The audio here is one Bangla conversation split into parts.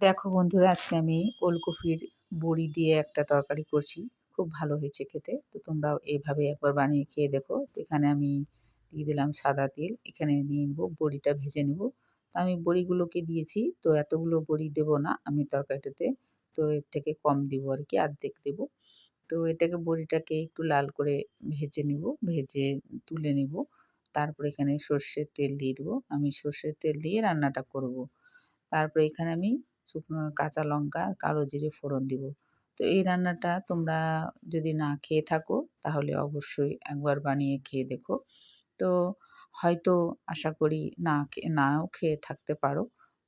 দেখো বন্ধুরা, আজকে আমি ওলকপির বড়ি দিয়ে একটা তরকারি করছি। খুব ভালো হয়েছে খেতে। তো তোমরাও এভাবে একবার বানিয়ে খেয়ে দেখো। তো এখানে আমি দিয়ে দিলাম সাদা তেল। এখানে নিয়ে নেবো, বড়িটা ভেজে নেব। তো আমি বড়িগুলোকে দিয়েছি। তো এতগুলো বড়ি দেবো না আমি তরকারিটাতে। তো এর থেকে কম দেবো আরকি, অর্ধেক দেবো। তো বড়িটাকে একটু লাল করে ভেজে নেব। ভেজে তুলে নেব। তারপরে এখানে সর্ষের তেল দিয়ে দেবো। আমি সর্ষের তেল দিয়ে রান্নাটা করব। তারপরে এখানে আমি শুকনো কাঁচা লঙ্কা, কালো জিরে ফোড়ন দিব। তো এই রান্নাটা তোমরা যদি না খেয়ে থাকো তাহলে অবশ্যই একবার বানিয়ে খেয়ে দেখো। তো হয়তো আশা করি নাও খেয়ে থাকতে পারো।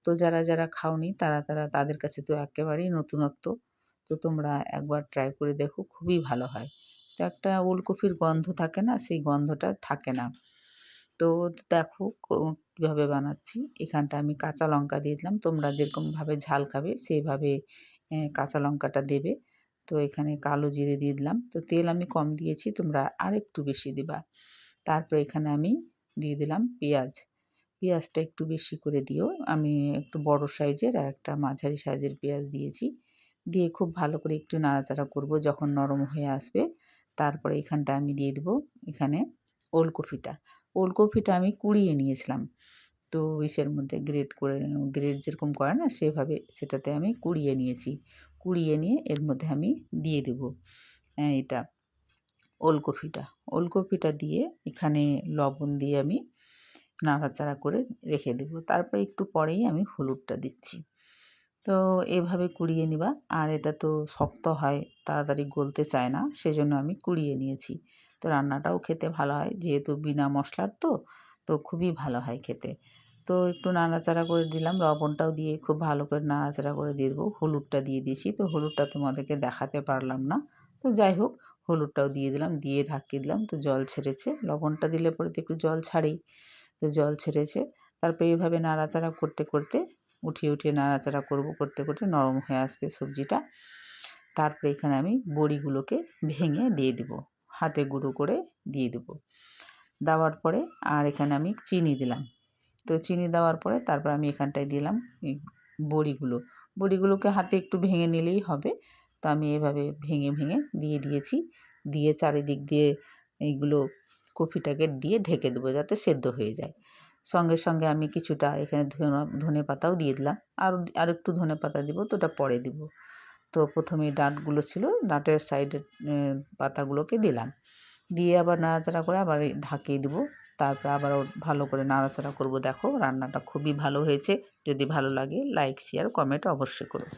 তো যারা খাওনি তারা তাদের কাছে তো একেবারেই নতুনত্ব। তো তোমরা একবার ট্রাই করে দেখো, খুবই ভালো হয়। তো একটা ওলকপির গন্ধ থাকে না? সেই গন্ধটা থাকে না। তো দেখো কীভাবে বানাচ্ছি। এখানটা আমি কাঁচা লঙ্কা দিয়ে দিলাম। তোমরা যেরকমভাবে ঝাল খাবে সেইভাবে কাঁচা লঙ্কাটা দেবে। তো এখানে কালো জিরে দিয়ে দিলাম। তো তেল আমি কম দিয়েছি, তোমরা আরেকটু বেশি দিবা। তারপরে এখানে আমি দিয়ে দিলাম পেঁয়াজ। পেঁয়াজটা একটু বেশি করে দিও। আমি একটু বড় সাইজের আর একটা মাঝারি সাইজের পেঁয়াজ দিয়েছি। দিয়ে খুব ভালো করে একটু নাড়াচাড়া করব যখন নরম হয়ে আসবে। তারপরে এখানটা আমি দিয়ে দেবো এখানে ওলকপিটা। ওলকপিটা আমি কুড়িয়ে নিয়েছিলাম। তো ইসের মধ্যে গ্রেট যেরকম করে না সেভাবে সেটাতে আমি কুড়িয়ে নিয়েছি। কুড়িয়ে নিয়ে এর মধ্যে আমি দিয়ে দেবো এটা ওলকপিটা। ওলকপিটা দিয়ে এখানে লবণ দিয়ে আমি নাড়াচাড়া করে রেখে দেবো। তারপরে একটু পরেই আমি হলুদটা দিচ্ছি। তো এভাবে কুড়িয়ে নিবা। আর এটা তো শক্ত হয়, তাড়াতাড়ি গলতে চায় না, সেজন্য আমি কুড়িয়ে নিয়েছি। তো রান্নাটাও খেতে ভালো হয়, যেহেতু বিনা মশলার তো খুবই ভালো হয় খেতে। তো একটু নাড়াচাড়া করে দিলাম, লবণটাও দিয়ে খুব ভালো করে নাড়াচাড়া করে দিয়ে দেবো। হলুদটা দিয়ে দিয়েছি, তো হলুদটা তোমাদেরকে দেখাতে পারলাম না। তো যাই হোক, হলুদটাও দিয়ে দিলাম, দিয়ে ঢাকিয়ে দিলাম। তো জল ছেড়েছে, লবণটা দিলে পরে তো একটু জল ছাড়েই। তো জল ছেড়েছে। তারপরে এভাবে নাড়াচাড়া করতে উঠিয়ে নাড়াচাড়া করতে নরম হয়ে আসবে সবজিটা। তারপরে এখানে আমি বড়িগুলোকে ভেঙে দিয়ে দেবো। হাতে গুঁড়ো করে দিয়ে দেবো। দেওয়ার পরে আর এখানে আমি চিনি দিলাম। তো চিনি দেওয়ার পরে তারপর আমি এখানটায় দিলাম এই বড়িগুলো। বড়িগুলোকে হাতে একটু ভেঙে নিলেই হবে। তো আমি এভাবে ভেঙে দিয়ে দিয়েছি। দিয়ে চারিদিক দিয়ে এইগুলো কপিটাকে দিয়ে ঢেকে দেবো যাতে সেদ্ধ হয়ে যায়। সঙ্গে আমি কিছুটা এখানে ধনেপাতাও দিয়ে দিলাম। আরেকটু ধনেপাতা দিব, তো ওটা পরে দিব। তো প্রথমে ডাঁটগুলো ছিল, ডাঁটের সাইডের পাতাগুলোকে দিলাম। দিয়ে আবার নাড়াচাড়া করে আবার ঢাকিয়ে দেবো। তারপরে আবারও ভালো করে নাড়াচাড়া করব। দেখো রান্নাটা খুবই ভালো হয়েছে। যদি ভালো লাগে লাইক, শেয়ার, কমেন্ট অবশ্যই করো।